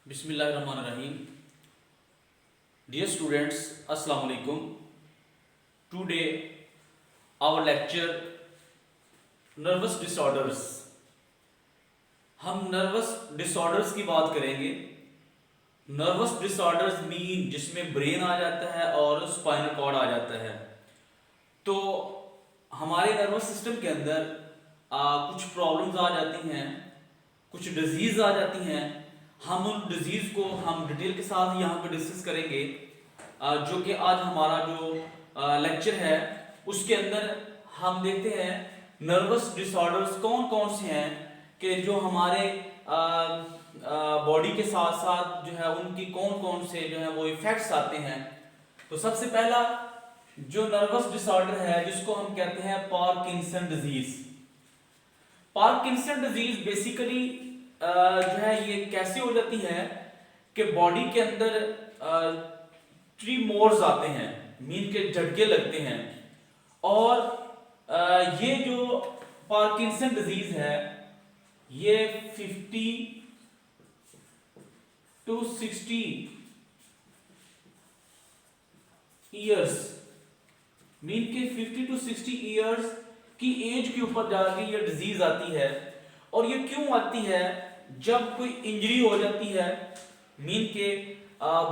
Bismillahirrahmanirrahim. Dear students, Assalamu alaikum. Today our lecture nervous disorders. हम nervous disorders की बात करेंगे. nervous disorders मीन जिसमें ब्रेन आ जाता है और स्पाइनल कॉर्ड आ जाता है. तो हमारे नर्वस सिस्टम के अंदर कुछ प्रॉब्लम्स आ जाती हैं, कुछ डिजीज आ जाती हैं. हम उन डिजीज को हम डिटेल के साथ यहाँ पे डिस्कस करेंगे, जो कि आज हमारा जो लेक्चर है उसके अंदर हम देखते हैं नर्वस डिसऑर्डर्स कौन कौन से हैं कि जो हमारे बॉडी के साथ साथ जो है उनकी कौन कौन से जो है वो इफेक्ट्स आते हैं. तो सबसे पहला जो नर्वस डिसऑर्डर है जिसको हम कहते हैं Parkinson disease. Parkinson disease basically जो है ये कैसे हो जाती है कि बॉडी के अंदर ट्रीमोर्स आते हैं, मीन के झटके लगते हैं. और ये जो पार्किंसन डिजीज है ये 50 to 60 ईयर्स, मीन के 50 to 60 ईयर्स की एज के ऊपर जाके ये डिजीज आती है. और ये क्यों आती है? जब कोई इंजरी हो जाती है, मीन के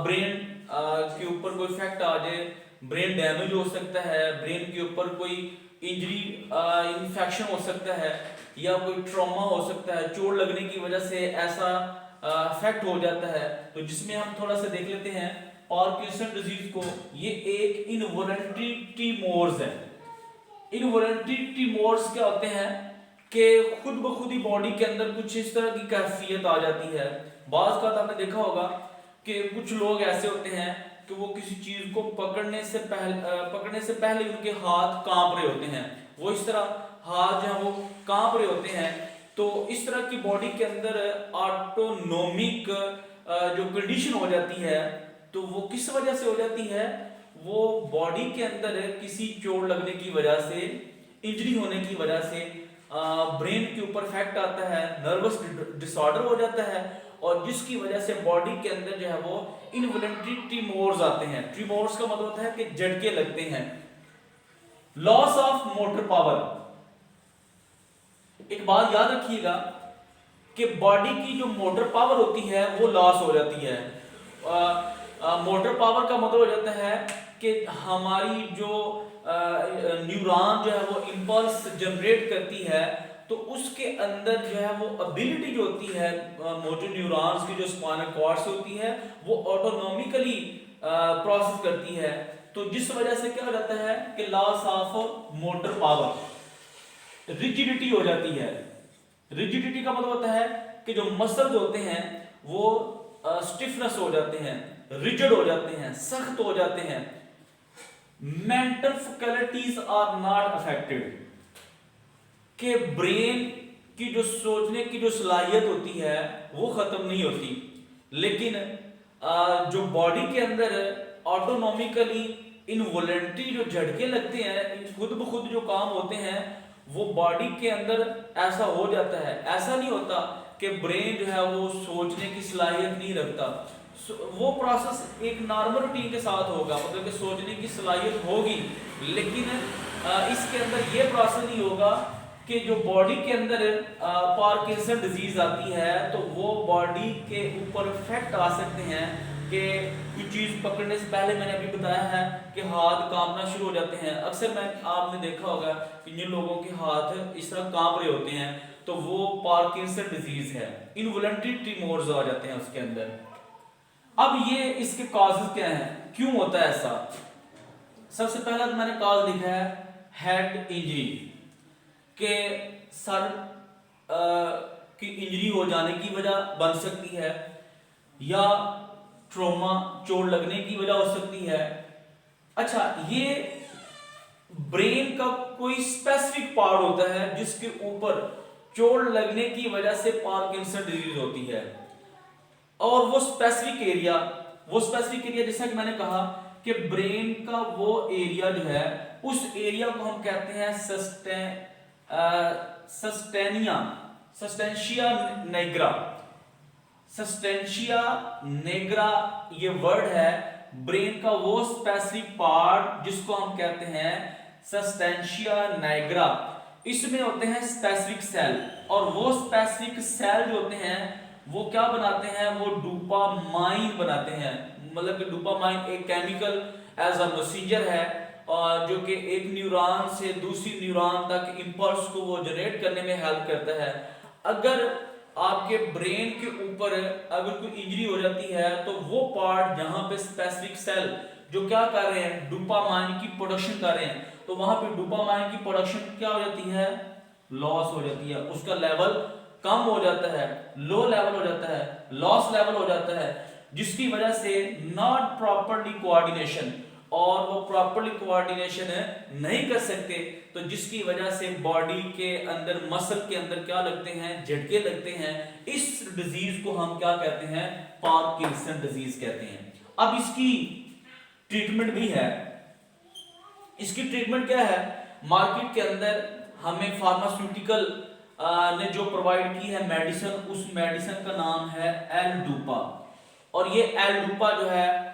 ब्रेन के ऊपर कोई इफेक्ट आ जाए, ब्रेन डैमेज हो सकता है, ब्रेन के ऊपर कोई इंजरी इन्फेक्शन हो सकता है या कोई ट्रॉमा हो सकता है, चोट लगने की वजह से ऐसा इफेक्ट हो जाता है. तो जिसमें हम थोड़ा सा देख लेते हैं पार्किंसन डिजीज को. ये एक इनवॉलंटरी ट्रीमोर्स है. इनवॉलंटरी ट्रीमोर्स क्या होते हैं कि खुद ब खुद ही बॉडी के अंदर कुछ इस तरह की कैफियत आ जाती है. बाज़ का आपने देखा होगा कि कुछ लोग ऐसे होते हैं कि वो किसी चीज को पकड़ने से पहले उनके हाथ कांप रहे होते हैं, वो इस तरह हाथ जो है वो कांप रहे होते हैं. तो इस तरह की बॉडी के अंदर ऑटोनोमिक जो कंडीशन हो जाती है, तो वो किस वजह से हो जाती है? वो बॉडी के अंदर किसी चोट लगने की वजह से, इंजरी होने की वजह से ब्रेन के ऊपर इफेक्ट आता है, नर्वस डिसऑर्डर हो जाता है, और जिसकी वजह से बॉडी के अंदर जो है वो इनवॉलंटरी ट्रीमोर्स आते हैं. ट्रीमोर्स का मतलब होता है कि झटके लगते हैं. Loss of motor power. एक बात याद रखिएगा कि बॉडी की जो मोटर पावर होती है वो लॉस हो जाती है. मोटर पावर का मतलब हो जाता है कि हमारी जो न्यूरॉन जो है वो इंपल्स जनरेट करती है, तो उसके अंदर जो है वो एबिलिटी जो होती है मोटर न्यूरॉन्स की जो स्पाइनल कॉर्ड से होती है वो ऑटोनॉमिकली प्रोसेस करती है. तो जिस वजह से क्या हो जाता है कि loss of motor power, rigidity हो जाती है. रिजिडिटी का मतलब होता है कि जो मसल्स होते हैं वो स्टिफनेस हो जाते हैं, रिजिड हो जाते हैं, सख्त हो जाते हैं. Mental faculties are not affected, कि ब्रेन की जो सोचने की जो सलाहियत होती है वो खत्म नहीं होती, लेकिन जो बॉडी के अंदर ऑटोनॉमिकली इनवॉलंटरी जो झटके लगते हैं, खुद ब खुद जो काम होते हैं, वो बॉडी के अंदर ऐसा हो जाता है. ऐसा नहीं होता कि ब्रेन जो है वो सोचने की सलाहियत नहीं रखता. वो प्रोसेस एक नॉर्मल रूटीन के साथ होगा, मतलब कि सोचने की सलाहियत होगी, लेकिन इसके अंदर ये प्रोसेस नहीं होगा कि जो बॉडी के अंदर पार्किंसन डिजीज आती है तो वो बॉडी के ऊपर इफेक्ट आ सकते हैं कि कुछ चीज पकड़ने से पहले, मैंने अभी बताया है कि हाथ कांपना शुरू हो जाते हैं. अक्सर आपने देखा होगा कि जिन लोगों के हाथ इस तरह कांप रहे होते हैं तो वो पार्किंसन डिजीज है, इनवॉलंटरी ट्रीमोर्स आ जाते हैं उसके अंदर. अब ये इसके कॉजेस क्या हैं, क्यों होता है ऐसा? सबसे पहला तो मैंने कॉज लिखा है हेड इंजरी, के सर की इंजरी हो जाने की वजह बन सकती है, या ट्रॉमा, चोट लगने की वजह हो सकती है. अच्छा, ये ब्रेन का कोई स्पेसिफिक पार्ट होता है जिसके ऊपर चोट लगने की वजह से पार्किंसन डिजीज होती है, और वो स्पेसिफिक एरिया जैसा कि मैंने कहा कि ब्रेन का वो एरिया जो है, उस एरिया को हम कहते हैं सस्टेंशिया निग्रा. सस्टेंशिया नेग्रा ये वर्ड है ब्रेन का वो स्पेसिफिक पार्ट जिसको हम कहते हैं सस्टेंशिया नेग्रा। इसमें होते हैं स्पेसिफिक सेल, और वो स्पेसिफिक सेल जो होते हैं वो क्या बनाते हैं, वो डोपामाइन बनाते हैं। मतलब कि डोपामाइन एक केमिकल एज अ मैसेंजर है, और जो कि एक न्यूरॉन से दूसरी न्यूरॉन तक इंपल्स को वो जनरेट करने में हेल्प करता है। अगर आपके ब्रेन के ऊपर अगर कोई इंजरी हो जाती है तो वो पार्ट जहां पे स्पेसिफिक सेल जो क्या कर रहे हैं, डोपामाइन की प्रोडक्शन कर रहे हैं, तो वहां पे डोपामाइन की प्रोडक्शन क्या हो जाती है, लॉस हो जाती है, उसका लेवल कम हो जाता है, लो लेवल हो जाता है, लॉस लेवल हो जाता है, जिसकी वजह से नॉट प्रॉपरली कोऑर्डिनेशन, और वो प्रॉपरली कोऑर्डिनेशन नहीं कर सकते, तो जिसकी वजह से बॉडी के अंदर मसल के अंदर क्या लगते हैं, झटके लगते हैं। इस डिजीज को हम क्या कहते हैं, पार्किंसन डिजीज कहते हैं। अब इसकी ट्रीटमेंट भी है। इसकी ट्रीटमेंट क्या है, मार्केट के अंदर हमें फार्मास्यूटिकल ने जो प्रोवाइड की है मेडिसिन, उस मेडिसिन का नाम है एल-डोपा। और ये एल-डोपा जो है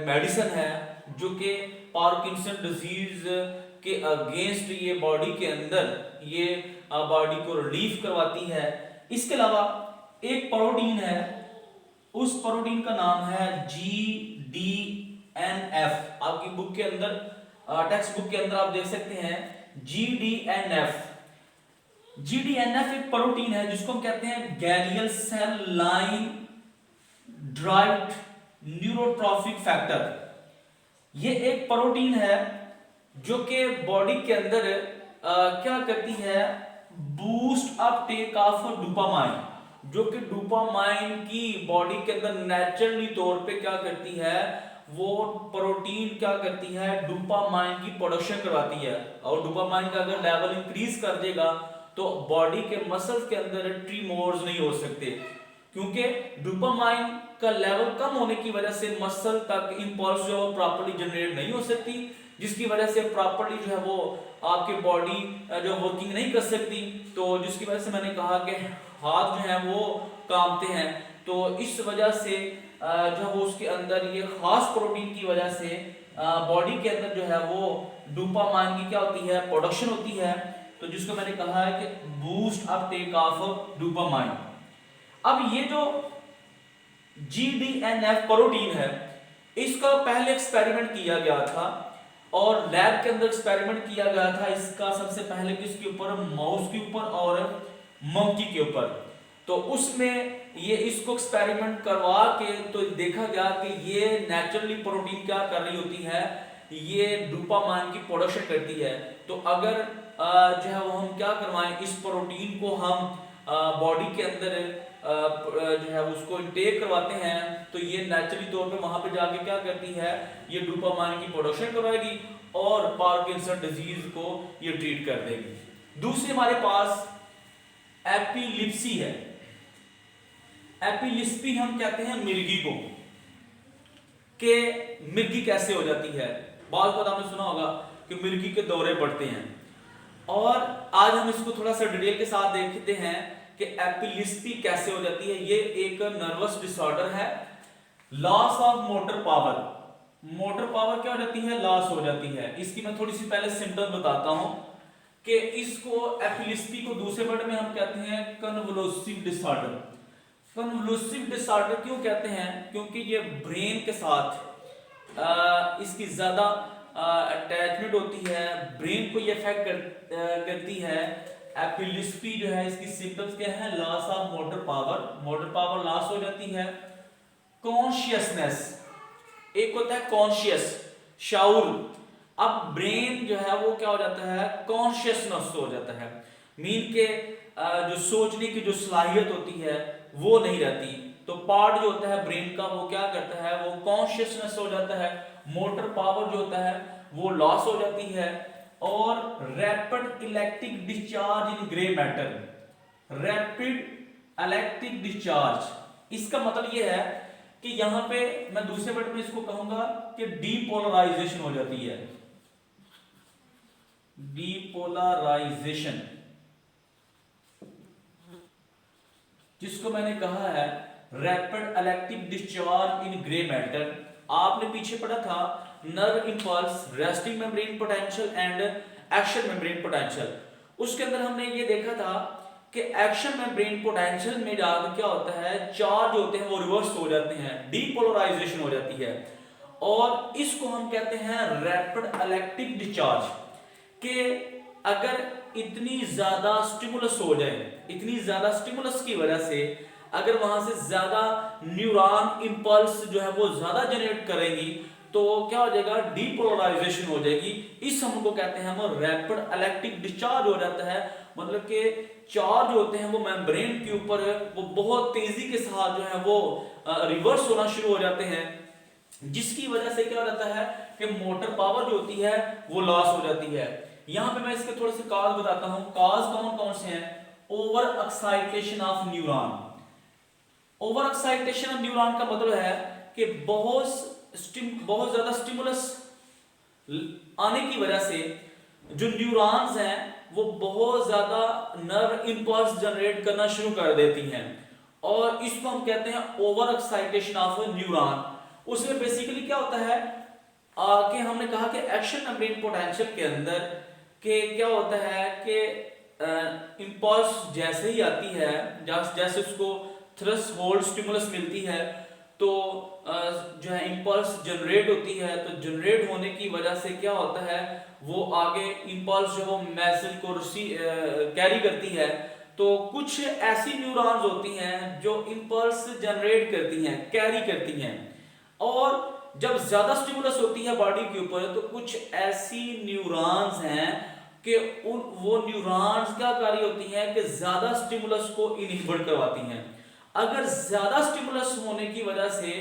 मेडिसिन है जो कि पार्किंसन डिजीज के अगेंस्ट ये बॉडी के अंदर ये बॉडी को रिलीफ करवाती है। इसके अलावा एक प्रोटीन है, उस प्रोटीन का नाम है GDNF। आपकी बुक के अंदर, टेक्स्ट बुक के अंदर आप देख सकते हैं GDNF। GDNF एक प्रोटीन है जिसको हम कहते हैं glial cell line derived neurotrophic factor. ये एक प्रोटीन है जो कि बॉडी के अंदर क्या करती है, बूस्ट अपटेक ऑफ डोपामाइन, जो कि डोपामाइन की बॉडी के अंदर नेचुरली तौर पे क्या करती है, वो प्रोटीन क्या करती है, डोपामाइन की प्रोडक्शन करवाती है। और डोपामाइन का अगर लेवल इंक्रीज कर देगा तो बॉडी के मसल्स के अंदर ट्रीमोर्स नहीं हो सकते, क्योंकि डोपामाइन का लेवल कम होने की वजह से मसल तक इंपल्स जो प्रॉपर्ली जनरेट नहीं हो सकती, जिसकी वजह से प्रॉपर्ली जो है वो आपकी बॉडी जो वर्किंग नहीं कर सकती, तो जिसकी वजह से मैंने कहा कि हाथ जो है वो कांपते हैं। तो इस वजह से जो वो उसके अंदर ये खास प्रोटीन की वजह से बॉडी के अंदर जो है वो डोपामाइन की क्या होती है, प्रोडक्शन होती है, तो जिसको मैंने कहा है कि बूस्ट अपटेक ऑफ डोपामाइन। अब ये जो GDNF प्रोटीन है, इसका पहले एक्सपेरिमेंट किया गया था और लैब के अंदर एक्सपेरिमेंट किया गया था इसका सबसे पहले किसके ऊपर, माउस के ऊपर और मंकी के ऊपर। तो उसमें ये इसको एक्सपेरिमेंट करवा के तो देखा गया कि ये नेचुरली प्रोटीन क्या कर रही होती है, ये डोपामाइन की प्रोडक्शन करती है। तो अगर जो है वो हम क्या करवाएं, इस प्रोटीन को हम बॉडी के अंदर जो है उसको इनटेक करवाते हैं, तो ये नेचुरली तौर पे वहां पे जाके क्या करती है, ये डोपामाइन की प्रोडक्शन करवाएगी और पार्किंसन डिजीज को ये ट्रीट कर देगी। दूसरी हमारे पास एपिलिप्सी है। एपिलिप्सी हम कहते हैं मिर्गी को, कि मिर्गी कैसे हो जाती है। बहुत बार आपने सुना होगा कि मिर्गी के दौरे पड़ते हैं, और आज हम इसको थोड़ा सा डिटेल के साथ देखते हैं कि एपिलिप्सी कैसे हो जाती है। ये एक नर्वस डिसऑर्डर है, loss of motor power. Motor power क्या हो जाती है, लॉस हो जाती है। इसकी मैं थोड़ी सी पहले सिम्टम बताता हूं कि इसको एपिलिप्सी को दूसरे वर्ड में हम कहते हैं कन्वुल्सिव डिसऑर्डर। कन्वुल्सिव डिसऑर्डर क्यों कहते हैं, क्योंकि ये ब्रेन के साथ इसकी ज्यादा अटैचमेंट होती है, ब्रेन को ये इफेक्ट करती है। एपिलिप्सी जो है इसकी सिम्टम्स क्या है, loss of motor power loss हो जाती है। कॉन्शियसनेस, एक होता है कॉन्शियस, शाउर। अब ब्रेन जो है वो क्या हो जाता है, कॉन्शियसनेस हो जाता है, मीन के जो सोचने की जो सलाहियत होती है वो नहीं रहती। तो पार्ट जो होता है ब्रेन का वो क्या करता है, वो कॉन्शियसनेस हो जाता है, मोटर पावर जो होता है वो लॉस हो जाती है। और rapid electric discharge in grey matter. Rapid electric discharge, इसका मतलब ये है कि यहां पे मैं दूसरे वर्ड में इसको कहूंगा कि डीपोलराइजेशन हो जाती है। डीपोलराइजेशन, जिसको मैंने कहा है rapid electric discharge in grey matter. आपने पीछे पढ़ा था nerve impulse, resting membrane potential and action membrane potential. उसके अंदर हमने ये देखा था कि एक्शन मेम्ब्रेन पोटेंशियल में जाकर क्या होता है, चार्ज होते हैं वो रिवर्स हो जाते हैं, डीपोलराइजेशन हो जाती है, और इसको हम कहते हैं रैपिड इलेक्ट्रिक डिस्चार्ज। कि अगर इतनी ज्यादा स्टिमुलस हो जाए, इतनी ज्यादा स्टिमुलस की वजह से अगर वहां से ज्यादा न्यूरॉन इंपल्स जो है वो ज्यादा जनरेट करेंगी तो क्या हो जाएगा, डीपोलराइजेशन हो जाएगी। इस हम को कहते हैं हम रैपिड इलेक्ट्रिक डिस्चार्ज हो जाता है, मतलब कि चार्ज होते हैं वो मेम्ब्रेन के ऊपर वो बहुत तेजी के साथ जो है वो रिवर्स होना शुरू हो जाते हैं, जिसकी वजह से क्या हो जाता है कि मोटर पावर जो होती है वो लॉस हो जाती है। यहां पे मैं इसके थोड़े से काज बताता हूं। काज कौन कौन से हैं? Over excitation of neuron. Over excitation of neuron का मतलब है कि बहुत ज्यादा स्टिमुलस आने की वजह से जो न्यूरॉन्स हैं वो बहुत ज्यादा नर्व इंपल्स जनरेट करना शुरू कर देती हैं, और इसको हम कहते हैं ओवर एक्साइटेशन ऑफ न्यूरॉन। उसमें बेसिकली क्या होता है कि हमने कहा कि एक्शन मेम्ब्रेन पोटेंशियल के अंदर के क्या होता है कि इंपल्स जैसे ही आती है, जैसे उसको थ्रेशोल्ड स्टिमुलस मिलती है तो जो है इंपल्स जनरेट होती है, तो जनरेट होने की वजह से क्या होता है वो आगे इंपल्स जो वो मैसेज को कैरी करती है। तो कुछ ऐसी न्यूरॉन्स होती हैं जो इंपल्स जनरेट करती हैं, कैरी करती हैं, और जब ज्यादा स्टिमुलस होती है बॉडी के ऊपर तो कुछ ऐसी न्यूरॉन्स हैं कि वो न्यूरॉन्स क्या कार्य होती हैं कि ज्यादा स्टिमुलस को इनहिबिट करवाती हैं। अगर ज्यादा स्टिमुलस होने की वजह से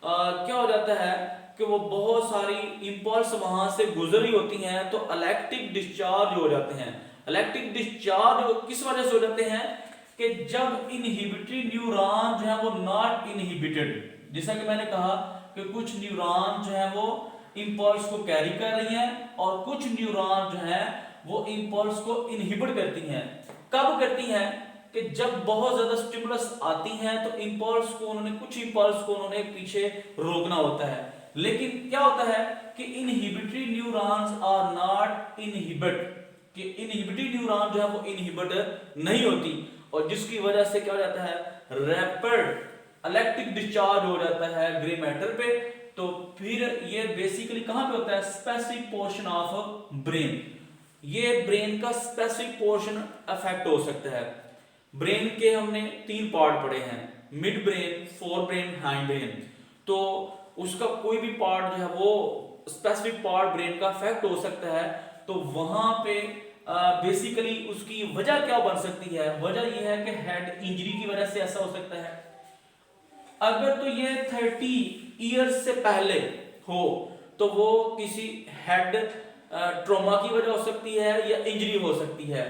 क्या हो जाता है कि वो बहुत सारी इंपल्स वहां से गुजरी होती हैं तो इलेक्ट्रिक डिस्चार्ज हो जाते हैं। इलेक्ट्रिक डिस्चार्ज किस वजह से हो जाते हैं कि जब इनहिबिटरी न्यूरॉन जो है वो नॉट इनहिबिटेड, जैसा कि मैंने कहा कि कुछ न्यूरॉन जो है वो इंपल्स को कैरी कर रही हैं और कुछ न्यूरॉन जो है वो इंपल्स को इनहिबिट करती हैं। कब करती हैं कि जब बहुत ज्यादा स्टिमुलस आती हैं तो इंपल्स को कुछ इंपल्स को उन्होंने पीछे रोकना होता है, लेकिन क्या होता है कि inhibitory neurons are not inhibit, कि इनहिबिटरी न्यूरॉन जो है वो इनहिबिट नहीं होती, और जिसकी वजह से क्या हो जाता है रैपिड इलेक्ट्रिक डिस्चार्ज हो जाता है ग्रे मैटर पे। तो फिर ये बेसिकली कहां पे होता है, स्पेसिफिक पोर्शन ऑफ ब्रेन। ये ब्रेन का स्पेसिफिक पोर्शन अफेक्ट हो सकता है। ब्रेन के हमने 3 पार्ट पढ़े हैं, mid brain, fore brain, hind brain. तो उसका कोई भी पार्ट जो है वो स्पेसिफिक पार्ट ब्रेन का अफेक्ट हो सकता है, तो वहां पे बेसिकली उसकी वजह क्या बन सकती है? वजह यह है कि हेड इंजरी की वजह से ऐसा हो सकता है। अगर तो ये 30 इयर्स से पहले हो तो वो किसी हेड ट्रॉमा की वजह हो सकती है या इंजरी हो सकती है।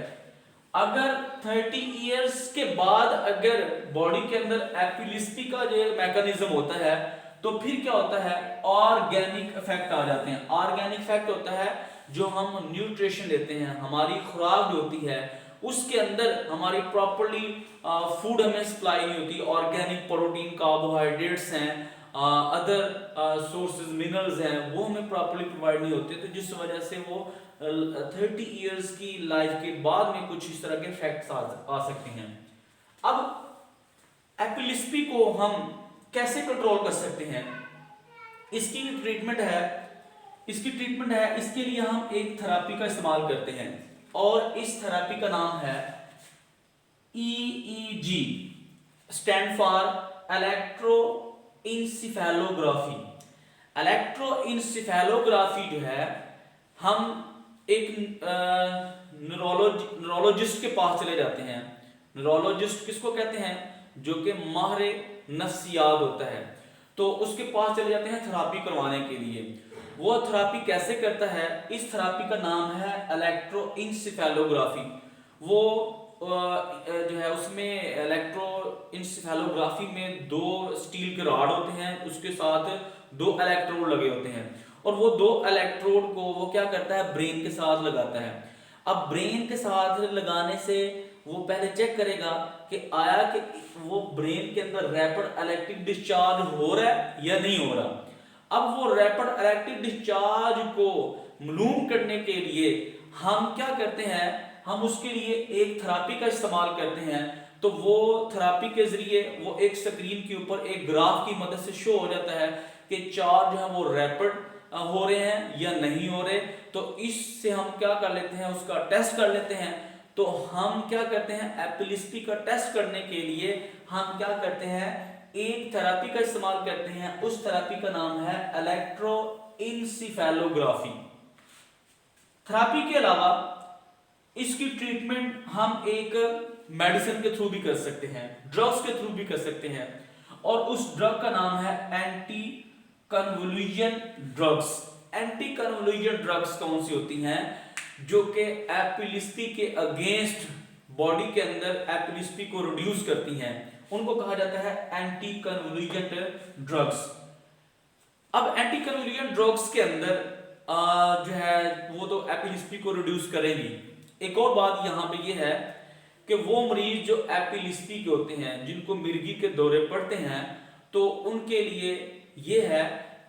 अगर 30 इयर्स के बाद अगर बॉडी के अंदर एपिलेप्सी का जो मैकेनिज्म होता है तो फिर क्या होता है, ऑर्गेनिक इफेक्ट आ जाते हैं। ऑर्गेनिक इफेक्ट होता है जो हम न्यूट्रिशन लेते हैं, हमारी खुराक जो होती है उसके अंदर हमारी प्रॉपर्ली फूड हमें सप्लाई नहीं होती, ऑर्गेनिक प्रोटीन, कार्बोहाइड्रेट्स हैं, अदर सोर्सेज मिनरल्स हैं, वो हमें प्रॉपर्ली प्रोवाइड नहीं होते, तो जिस वजह से वो 30 इयर्स की लाइफ के बाद में कुछ इस तरह के इफेक्ट्स आ सकते हैं। अब एपिलेप्सी को हम कैसे कंट्रोल कर सकते हैं? इसकी ट्रीटमेंट है, इसके लिए हम एक थेरेपी का इस्तेमाल करते हैं और इस थेरेपी का नाम है EEG, स्टैंड फॉर इलेक्ट्रोइंसेफेलोग्राफी। इलेक्ट्रोइंसेफेलोग्राफी जो है, हम एक न्यूरोलॉजिस्ट के पास चले जाते हैं। न्यूरोलॉजिस्ट किसको कहते हैं? जो कि माहिर नफ्सियात होता है, तो उसके पास चले जाते हैं थेरेपी करवाने के लिए। वो थेरेपी कैसे करता है? इस थेरेपी का नाम है इलेक्ट्रोइंसेफेलोग्राफी। वो जो है उसमें इलेक्ट्रोइंसेफेलोग्राफी में 2 स्टील के रॉड होते हैं, उसके साथ 2 इलेक्ट्रोड लगे होते हैं, और वो 2 इलेक्ट्रोड को वो क्या करता है, ब्रेन के साथ लगाता है। अब ब्रेन के साथ लगाने से वो पहले चेक करेगा कि आया कि वो ब्रेन के अंदर रैपिड इलेक्ट्रिक डिस्चार्ज हो रहा है या नहीं हो रहा। अब वो रैपिड इलेक्ट्रिक डिस्चार्ज को मालूम करने के लिए हम क्या करते हैं, हम उसके लिए एक थेरेपी का इस्तेमाल करते हैं। तो वो थेरेपी के जरिए वो एक स्क्रीन के ऊपर एक ग्राफ की मदद से शो हो जाता है कि चार्ज जो है वो रैपिड हो रहे हैं या नहीं हो रहे। तो इससे हम क्या कर लेते हैं, उसका टेस्ट कर लेते हैं। तो हम क्या करते हैं, एपिलिप्सी का टेस्ट करने के लिए हम क्या करते हैं, एक थेरेपी का इस्तेमाल करते हैं। उस थेरेपी का नाम है इलेक्ट्रोइंसिफेलोग्राफी। थेरेपी के अलावा इसकी ट्रीटमेंट हम एक मेडिसिन के थ्रू भी कर सकते हैं, ड्रग्स के थ्रू भी कर सकते हैं। और उस ड्रग का नाम है anti convolution drugs. Anti convolution drugs कौन सी होती हैं, जो कि एपिलिप्सी के अगेंस्ट बॉडी के अंदर एपिलिप्सी को रिड्यूस करती हैं, उनको कहा जाता है एंटी कन्वोल्यूशन ड्रग्स। अब एंटी कन्वोल्यूशन ड्रग्स के अंदर जो है वो तो एपिलिप्सी को रिड्यूस करेंगी। एक और बात यहाँ पे ये है कि वो मरीज जो एपिलिप्सी के होते हैं, जिनको मिर्गी के दौरे पड़ते हैं, तो उनके लिए ये है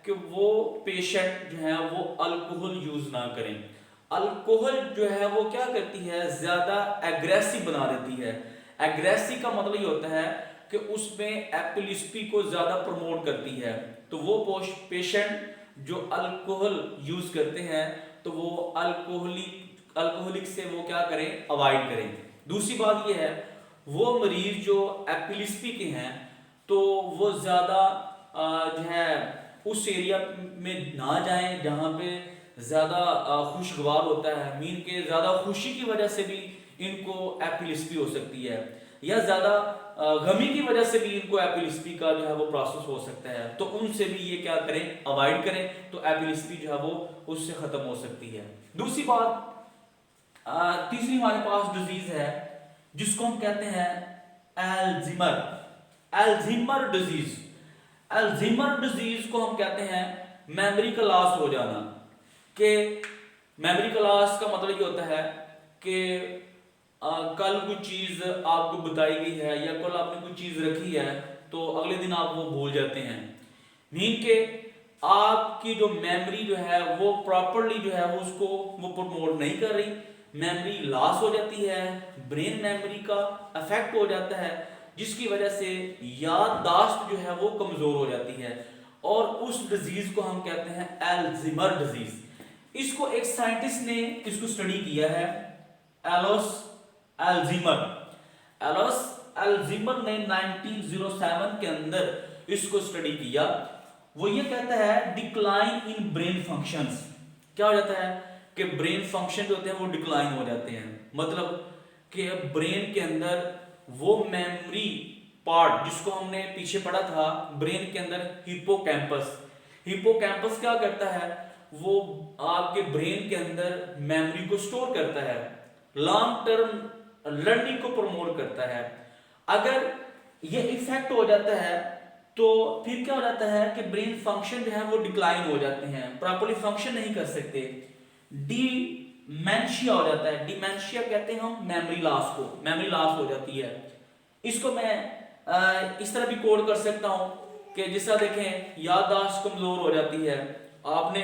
कि वो पेशेंट जो है वो अल्कोहल यूज ना करें। अल्कोहल जो है वो क्या करती है, ज्यादा एग्रेसिव बना देती है। एग्रेसिव का मतलब ये होता है कि उसमें एपिलिप्सी को ज्यादा प्रमोट करती है। तो वो पेशेंट जो अल्कोहल यूज करते हैं तो वो अल्कोहलिक से वो क्या करें, अवॉइड करें। दूसरी बात ये है, वो मरीज जो एपिलिप्सी के हैं तो वो ज्यादा जो है उस एरिया में ना जाएं जहां पे ज्यादा खुशगवार होता है। मीन के ज्यादा खुशी की वजह से भी इनको एपिलिप्सी हो सकती है, या ज्यादा गमी की वजह से भी इनको एपिलिप्सी का जो है वो प्रोसेस हो सकता है। तो उनसे भी ये क्या करें, अवॉइड करें, तो एपिलिप्सी जो है वो उससे खत्म हो सकती है। दूसरी बात, तीसरी हमारे पास डिजीज है जिसको हम कहते हैं एल्जीमर डिजीज। एल्जीमर डिजीज को हम कहते हैं मेमोरी का लॉस हो जाना। कि मेमोरी का लॉस का मतलब ये होता है कि कल कुछ चीज आपको बताई गई है या कल आपने कुछ चीज रखी है तो अगले दिन आप वो भूल जाते हैं। मीन के आपकी जो मेमोरी जो है वो प्रॉपरली जो है वो उसको वो प्रमोट नहीं कर रही, मेमोरी लॉस हो जाती है, ब्रेन मेमोरी का अफेक्ट हो जाता है, जिसकी वजह से याददाश्त जो है वो कमजोर हो जाती है। और उस डिजीज को हम कहते हैं एल्जीमर डिजीज। इसको एक साइंटिस्ट ने इसको स्टडी किया है, एलोस एल्जीमर ने 1907 के अंदर इसको स्टडी किया। वो ये कहता है डिक्लाइन इन ब्रेन फंक्शंस। क्या हो जाता है कि ब्रेन फंक्शन जो होते हैं वो डिक्लाइन हो जाते हैं। मतलब कि ब्रेन के अंदर वो मेमोरी पार्ट जिसको हमने पीछे पढ़ा था, ब्रेन के अंदर हिप्पोकैम्पस क्या करता है, वो आपके ब्रेन के अंदर मेमोरी को स्टोर करता है, लॉन्ग टर्म लर्निंग को प्रमोट करता है। अगर ये इफेक्ट हो जाता है तो फिर क्या हो जाता है कि ब्रेन फंक्शन जो है वो डिक्लाइन हो जाते हैं, प्रॉपर्ली फंक्शन नहीं कर सकते, डिमेंशिया हो जाता है। डिमेंशिया कहते हैं हम मेमोरी लॉस को, मेमोरी लॉस हो जाती है। इसको मैं इस तरह भी कोड कर सकता हूं कि जिस तरह देखें याददाश्त कमजोर हो जाती है। आपने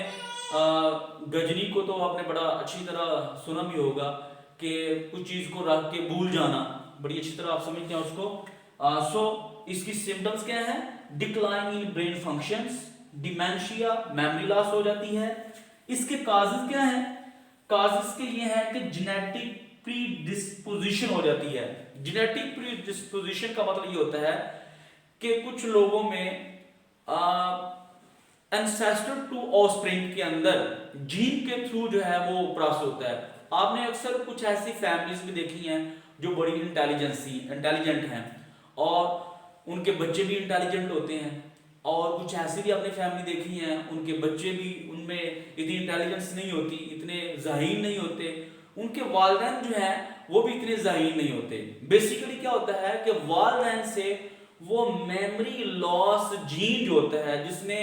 गजनी को तो आपने बड़ा अच्छी तरह सुना भी होगा कि कुछ चीज को रख के भूल जाना, बड़ी अच्छी तरह आप समझते हैं उसको। सो इसकी सिम्टम्स क्या है, decline in brain functions, dementia, memory loss हो जाती है। इसके काजेस क्या हैं, काजेस के ये है कि जेनेटिक प्रीडिस्पोजिशन हो जाती है। जेनेटिक प्रीडिस्पोजिशन का मतलब ये होता है कि कुछ लोगों में एंसेस्टर टू ऑफस्प्रिंग के अंदर जीन के थ्रू जो है वो प्रोसेस होता है। आपने अक्सर कुछ ऐसी फैमिलीज भी देखी हैं जो बड़ी इंटेलिजेंट हैं और उनके बच्चे भी इंटेलिजेंट होते हैं, और कुछ ऐसी भी आपने फैमिली देखी हैं उनके बच्चे भी उनमें इतनी इंटेलिजेंस नहीं होती, इतने ज़हीन नहीं होते, उनके वालिदैन जो है वो भी इतने ज़हीन नहीं होते। बेसिकली क्या होता है कि वालिदैन से वो मेमोरी लॉस जीन जो होता है जिसने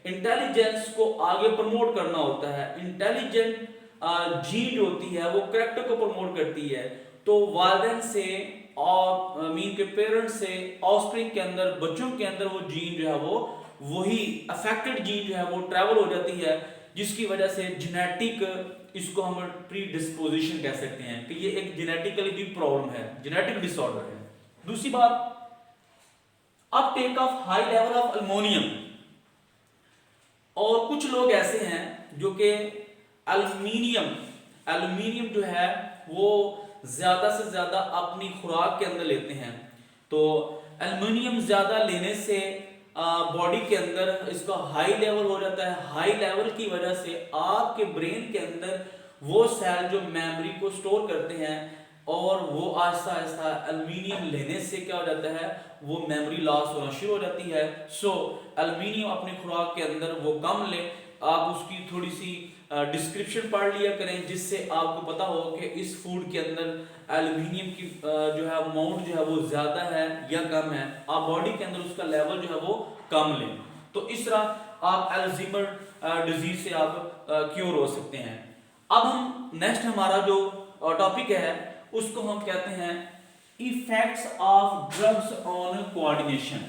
इंटेलिजेंस को आगे प्रमोट करना होता है, इंटेलिजेंट जीन होती है वो करेक्टर को प्रमोट करती है। तो वालिदैन से और मीन के पेरेंट्स से ऑफस्प्रिंग के अंदर, बच्चों के अंदर वो जीन जो है वो वही अफेक्टेड जीन जो है वो ट्रेवल हो जाती है, जिसकी वजह से जेनेटिक, इसको हम प्री डिस्पोजिशन कह सकते हैं कि ये एक जेनेटिकली भी प्रॉब्लम है, जेनेटिक डिसऑर्डर है। दूसरी बात, Uptake of high level of aluminium. और कुछ लोग ऐसे हैं जो कि एल्यूमिनियम जो है वो ज्यादा से ज्यादा अपनी खुराक के अंदर लेते हैं। तो एल्यूमिनियम ज्यादा लेने से बॉडी के अंदर इसका हाई लेवल हो जाता है। हाई लेवल की वजह से आपके ब्रेन के अंदर वो सेल जो मेमोरी को स्टोर करते हैं, और वो आहिस्ता आहिस्ता एल्यूमिनियम लेने से क्या हो जाता है, वो मेमोरी लॉस होना शुरू हो जाती है। सो एल्यूमिनियम अपनी खुराक के अंदर वो कम ले। आप उसकी थोड़ी सी डिस्क्रिप्शन पढ़ लिया करें, जिससे आपको पता हो कि इस फूड के अंदर एल्यूमिनियम की जो है अमाउंट जो है वो ज्यादा है या कम है। आप बॉडी के अंदर उसका लेवल जो है वो कम लें, तो इस तरह आप अल्जाइमर डिजीज से आप क्योर हो सकते हैं। अब हम नेक्स्ट हमारा जो टॉपिक है उसको हम कहते हैं effects of drugs on coordination.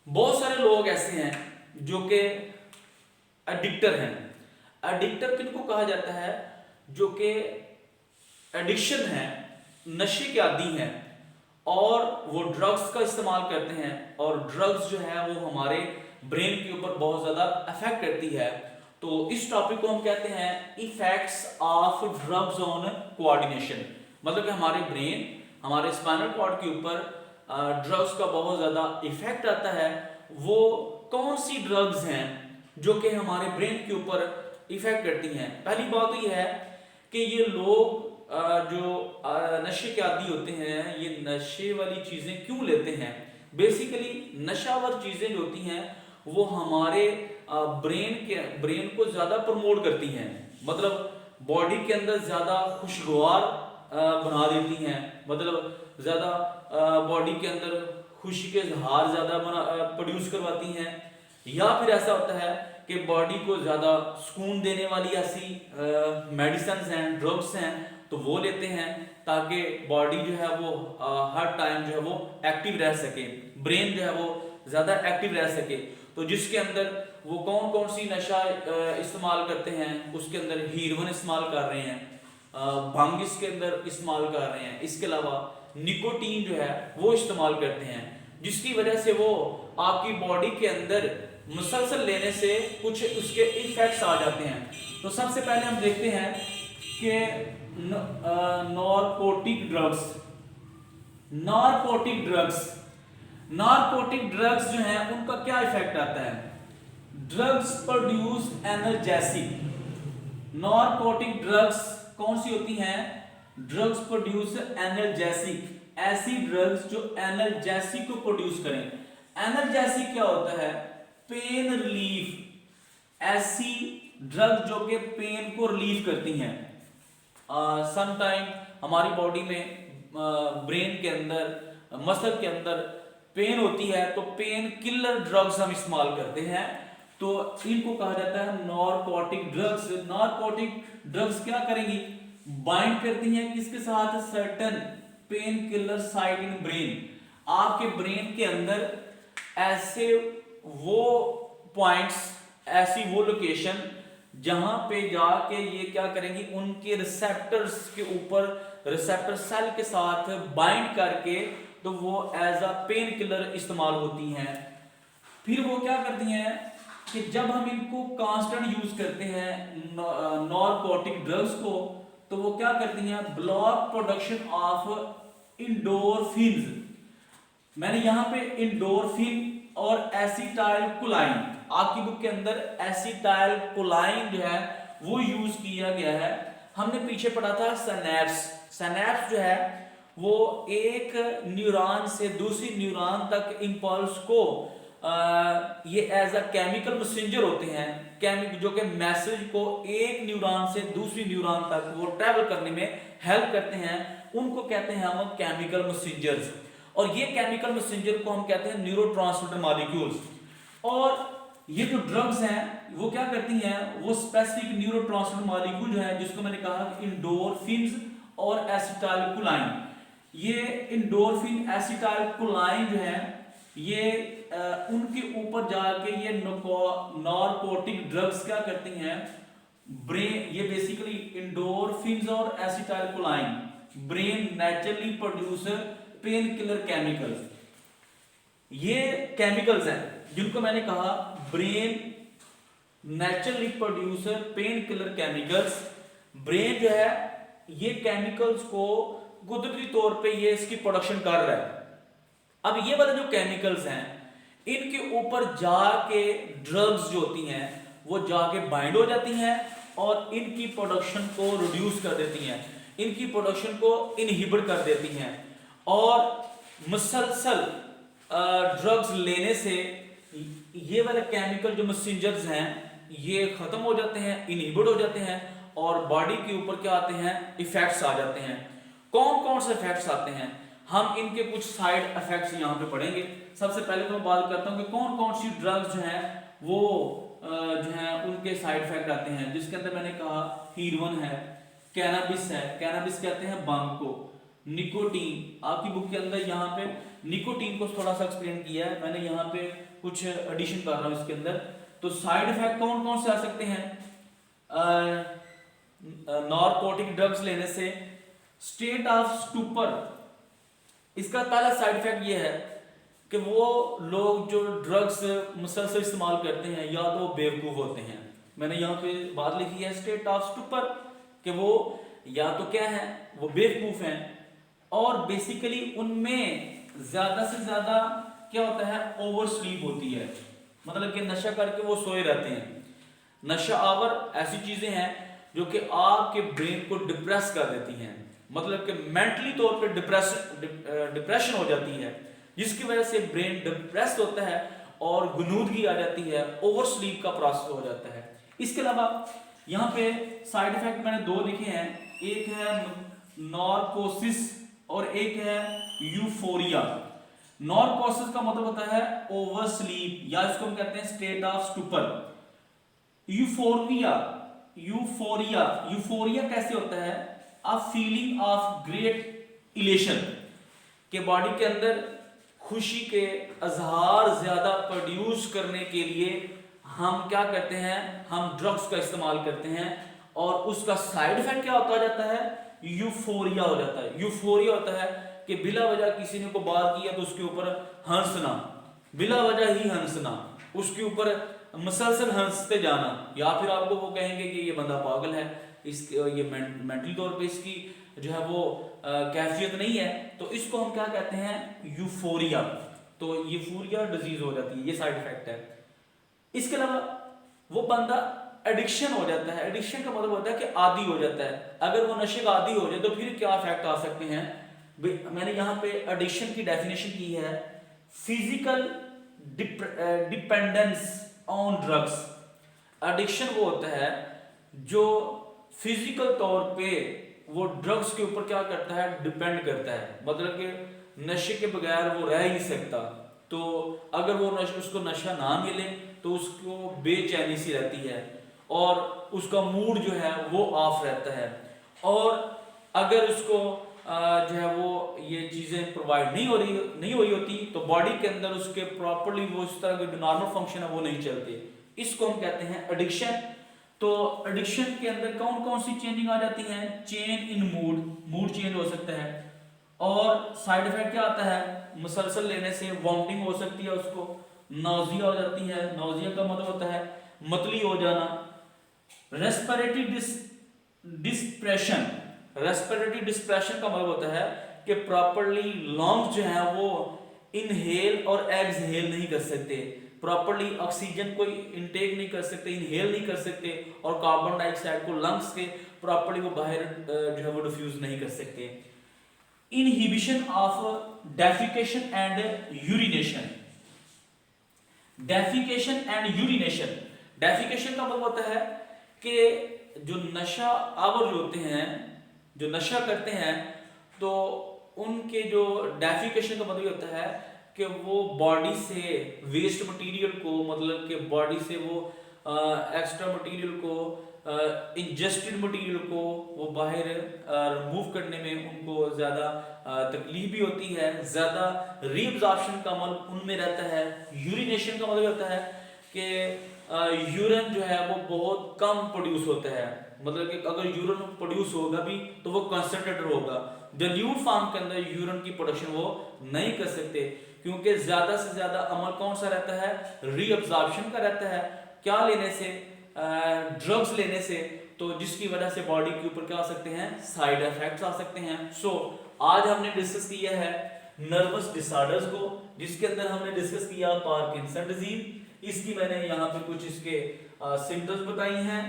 बहुत सारे लोग ऐसे हैं जो कि एडिक्टर हैं। एडिक्टर किनको कहा जाता है, जो कि एडिक्शन है, नशे के आदी हैं और वो ड्रग्स का इस्तेमाल करते हैं, और ड्रग्स जो है वो हमारे ब्रेन के ऊपर बहुत ज्यादा अफेक्ट करती है। तो इस टॉपिक को हम कहते हैं effects of drugs on coordination. मतलब कि हमारे ब्रेन, हमारे स्पाइनल कॉर्ड के ऊपर ड्रग्स का बहुत ज्यादा इफेक्ट आता है। वो कौन सी ड्रग्स हैं जो कि हमारे ब्रेन के ऊपर इफेक्ट करती हैं? पहली बात तो यह है कि ये लोग जो नशे के आदी होते हैं, ये नशे वाली चीजें क्यों लेते हैं? बेसिकली नशावर चीजें जो होती हैं वो हमारे ब्रेन को ज्यादा प्रमोट करती हैं, मतलब बॉडी के अंदर ज्यादा खुशगवार बना देती हैं, मतलब ज्यादा बॉडी के अंदर खुशी के इजहार ज्यादा प्रोड्यूस करवाती हैं। या फिर ऐसा होता है कि बॉडी को ज्यादा सुकून देने वाली ऐसी मेडिसिन हैं, ड्रग्स हैं, तो वो लेते हैं ताकि बॉडी जो है वो हर टाइम जो है वो एक्टिव रह सके, ब्रेन जो है वो ज्यादा एक्टिव रह सके। तो जिसके अंदर वो कौन कौन सी नशा इस्तेमाल करते हैं, उसके अंदर हीरोइन इस्तेमाल कर रहे हैं, भांग इसके अंदर इस्तेमाल कर रहे हैं, इसके अलावा निकोटीन जो है वो इस्तेमाल करते हैं, जिसकी वजह से वो आपकी बॉडी के अंदर मुसलसल लेने से कुछ उसके इफेक्ट्स आ जाते हैं। तो सबसे पहले हम देखते हैं कि नारकोटिक ड्रग्स जो हैं उनका क्या इफेक्ट आता है? Drugs produce analgesic. Narcotic drugs कौन सी होती हैं? ड्रग्स प्रोड्यूस एनर्जेसिक, ऐसी ड्रग्स जो एनर्जेसिक को प्रोड्यूस करें। एनर्जेसिक क्या होता है? पेन रिलीफ, ऐसी ड्रग जो कि पेन को रिलीफ करती हैं। समटाइम हमारी बॉडी में ब्रेन के अंदर, मसल के अंदर पेन होती है, तो पेन किलर ड्रग्स हम इस्तेमाल करते हैं, तो इनको कहा जाता है नारकोटिक ड्रग्स। नारकोटिक ड्रग्स क्या करेंगी? बाइंड करती हैं किसके साथ? Certain pain killer site in brain. आपके ब्रेन के अंदर ऐसे वो पॉइंट्स, ऐसी वो लोकेशन जहां पे जाके ये क्या करेंगी, उनके रिसेप्टर्स के ऊपर, रिसेप्टर सेल के साथ बाइंड करके, तो वो एज अ पेन किलर इस्तेमाल होती हैं। फिर वो क्या करती हैं कि जब हम इनको कांस्टेंट यूज करते हैं नारकोटिक ड्रग्स को, तो वो क्या करती हैं? Block production of endorphins. मैंने यहां पे इंडोरफिन और एसिटाइल कोलाइन, आपकी बुक के अंदर एसिटाइल कोलाइन जो है वो यूज किया गया है। हमने पीछे पढ़ा था सिनेप्स जो है वो एक न्यूरॉन से दूसरी न्यूरॉन तक इंपल्स को ये एज अ केमिकल मैसेंजर होते हैं, जो कि मैसेज को एक न्यूरॉन से दूसरी न्यूरॉन तक वो ट्रैवल करने में हेल्प करते हैं। उनको कहते हैं हम केमिकल मैसेंजर्स, और ये केमिकल मैसेंजर को हम कहते हैं न्यूरोट्रांसमीटर मॉलिक्यूल्स। और ये जो ड्रग्स हैं वो क्या करती हैं, वो स्पेसिफिक न्यूरोट्रांसमीटर मॉलिक्यूल जो है, जिसको मैंने कहा इंडोर्फिन्स और एसिटाइलकोलाइन, ये इंडोर्फिन एसिटाइलकोलाइन जो है ये उनके ऊपर जाके ये नारकोटिक ड्रग्स क्या करती हैं, ब्रेन, ये बेसिकली इंडोर्फिन्स और acetylcholine brain naturally producer pain killer chemicals, ये केमिकल्स हैं जिनको मैंने कहा brain naturally producer pain killer chemicals. Brain जो है ये केमिकल्स को कुदरती तौर पे ये इसकी प्रोडक्शन कर रहा है। अब ये वाले जो केमिकल्स हैं इनके ऊपर जाके ड्रग्स जो होती हैं वो जाके बाइंड हो जाती हैं और इनकी प्रोडक्शन को रिड्यूस कर देती हैं, इनकी प्रोडक्शन को इनहिबिट कर देती हैं, और मुसलसल ड्रग्स लेने से ये वाले केमिकल जो मैसेंजर्स हैं ये खत्म हो जाते हैं, इनहिबिट हो जाते हैं और बॉडी के ऊपर क्या आते हैं, इफेक्ट्स आ जाते हैं। कौन कौन से इफेक्ट्स आते हैं, हम इनके कुछ साइड इफेक्ट्स यहाँ पे पढ़ेंगे। सबसे पहले तो मैं बात करता हूँ कि कौन कौन सी ड्रग्स जो हैं वो जो है उनके साइड इफेक्ट आते हैं, जिसके अंदर मैंने कहा हीरोइन है, कैनाबिस है, कैनाबिस कहते हैं बंग को, निकोटीन, आपकी बुक के अंदर यहाँ पे निकोटीन को थोड़ा सा एक्सप्लेन किया है, मैंने यहाँ पे कुछ एडिशन कर रहा हूँ इसके अंदर। तो साइड इफेक्ट कौन कौन से आ सकते हैं, नारकोटिक ड्रग्स लेने से स्टेट ऑफ स्टूपर, इसका पहला साइड इफेक्ट ये है कि वो लोग जो ड्रग्स मुसलसल इस्तेमाल करते हैं या तो वो बेवकूफ होते हैं। मैंने यहाँ पे बात लिखी है स्टेट ऑफ स्टूपर, कि वो या तो क्या है, वो बेवकूफ हैं और बेसिकली उनमें ज्यादा से ज्यादा क्या होता है, ओवर स्लीप होती है, मतलब कि नशा करके वो सोए रहते हैं। नशा आवर ऐसी चीजें हैं जो कि आपके ब्रेन को डिप्रेस कर देती हैं, मतलब कि मेंटली तौर पे डिप्रेशन हो जाती है, जिसकी वजह से ब्रेन डिप्रेस होता है और गुनूदगी आ जाती है, ओवर स्लीप का प्रोसेस हो जाता है। इसके अलावा यहाँ पे साइड इफेक्ट मैंने दो लिखे हैं, एक है नार्कोसिस और एक है यूफोरिया। नार्कोसिस का मतलब होता है ओवर स्लीप या इसको हम कहते हैं state of stupor. Euphoria euphoria euphoria कैसे होता है, a feeling of great elation, के बॉडी के अंदर खुशी के अजहार ज्यादा प्रोड्यूस करने के लिए हम क्या करते हैं, हम ड्रग्स का इस्तेमाल करते हैं और उसका साइड इफेक्ट क्या होता जाता है, यूफोरिया हो जाता है। यूफोरिया होता है कि बिला वजह किसी ने को बात किया तो उसके ऊपर हंसना, बिला वजह ही हंसना, उसके ऊपर मुसलसल हंसते जाना, या फिर आपको वो कहेंगे कि ये बंदा पागल है, इसके ये मेंटली तौर पे इसकी जो है वो कैफियत नहीं है, तो इसको हम क्या कहते हैं, यूफोरिया। तो यूफोरिया डिजीज हो जाती है, ये साइड इफेक्ट है। इसके अलावा वो बंदा एडिक्शन हो जाता है, एडिक्शन का मतलब होता है कि आदी हो जाता है। अगर वो नशे का आदी हो जाए तो फिर क्या इफेक्ट आ सकते हैं, मैंने यहाँ पे एडिक्शन की डेफिनेशन की है, physical dependence on drugs. Addiction वो होता है जो फिजिकल तौर पे वो ड्रग्स के ऊपर क्या करता है, डिपेंड करता है, मतलब कि नशे के बगैर वो रह ही नहीं सकता। तो अगर वो उसको नशा ना मिले तो उसको बेचैनी सी रहती है और उसका मूड जो है वो ऑफ रहता है, और अगर उसको जो है वो ये चीजें प्रोवाइड नहीं हो रही होती तो बॉडी के अंदर उसके प्रॉपर्ली वो इस तरह के जो नॉर्मल फंक्शन है वो नहीं चलते। इसको हम कहते हैं एडिक्शन। तो एडिक्शन के अंदर कौन कौन सी चेंजिंग आ जाती हैं, चेंज इन मूड चेंज हो सकता है, और साइड इफेक्ट क्या आता है, मुसलसल लेने से वॉमिटिंग हो सकती है, उसको नौजिया हो जाती है, नौजिया का मतलब होता है मतली हो जाना, रेस्पिरेटरी डिस्प्रेशन, रेस्पिरेटरी डिस्प्रेशन का मतलब होता है कि प्रॉपर्ली लंग्स जो है वो इनहेल और एक्सहेल नहीं कर सकते, प्रॉपर्ली ऑक्सीजन को इनटेक नहीं कर सकते, इनहेल नहीं कर सकते, और कार्बन डाइऑक्साइड को लंग्स के प्रॉपर्ली वो बाहर जो है वो डिफ्यूज नहीं कर सकते। Inhibition of defecation and urination, defecation and urination, defecation का मतलब होता है कि जो नशा आवर जो होते हैं, जो नशा करते हैं, तो उनके जो डेफिकेशन का मतलब होता है कि वो बॉडी से वेस्ट मटेरियल को, मतलब कि बॉडी से वो एक्स्ट्रा मटेरियल को, इंजेस्टेड मटेरियल को वो बाहर रिमूव करने में उनको ज़्यादा तकलीफ भी होती है, ज़्यादा रीअब्जॉर्प्शन का अमल उनमें रहता है। यूरिनेशन का मतलब होता है कि यूरिन जो है वो बहुत कम प्रोड्यूस होता है, मतलब कि अगर यूरिन प्रोड्यूस होगा भी तो वो कंसंट्रेटेड होगा। डाइल्यूट फॉर्म के अंदर यूरिन की प्रोडक्शन वो नहीं कर सकते, क्योंकि ज़्यादा से ज़्यादा अमल कौन सा रहता है, रीअब्जॉर्प्शन का रहता है। क्या लेने से, ड्रग्स लेने से, तो जिसकी वजह से बॉडी के ऊपर क्या आ सकते हैं, साइड इफेक्ट्स आ सकते हैं। सो आज हमने डिस्कस किया है नर्वस डिसऑर्डर्स को, जिसके अंदर हमने डिस्कस किया पार्किंसन डिजीज। इसकी मैंने यहाँ पे कुछ इसके सिम्टम्स बताई हैं,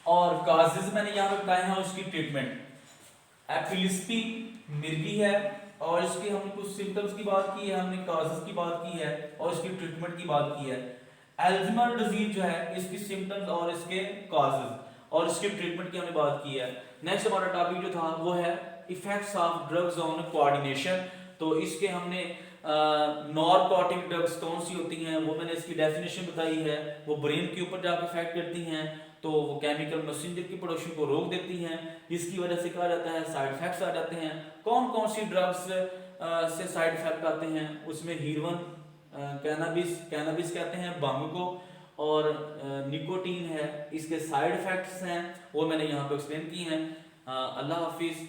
और काजेज मैंने यहाँ पे बताए हैं, उसकी ट्रीटमेंट। एपिलिप्सी मिर्गी है, और इसके हमने कुछ सिम्टम्स की बात की है, हमने काजेस की बात की है, और इसकी ट्रीटमेंट की बात की है। अल्जाइमर डिजीज जो है, इसकी सिम्टम्स और इसके काजेस और इसके ट्रीटमेंट की हमने बात की है। नेक्स्ट हमारा टॉपिक जो था वो है effects of drugs on coordination. तो इसके हमने नॉरकोटिक ड्रग्स कौन सी होती हैं वो मैंने इसकी डेफिनेशन बताई है। वो ब्रेन के ऊपर जाकर इफेक्ट करती हैं, तो वो केमिकल मैसेंजर की प्रोडक्शन को रोक देती हैं, जिसकी वजह से कहा जाता है साइड इफेक्ट्स आ जाते हैं। कौन कौन सी ड्रग्स से साइड इफेक्ट आते हैं, उसमें हीरोइन, कैनाबिस कहते हैं भांग को, और निकोटीन है। इसके साइड इफेक्ट्स हैं वो मैंने यहाँ पे एक्सप्लेन की हैं। अल्लाह हाफिज़।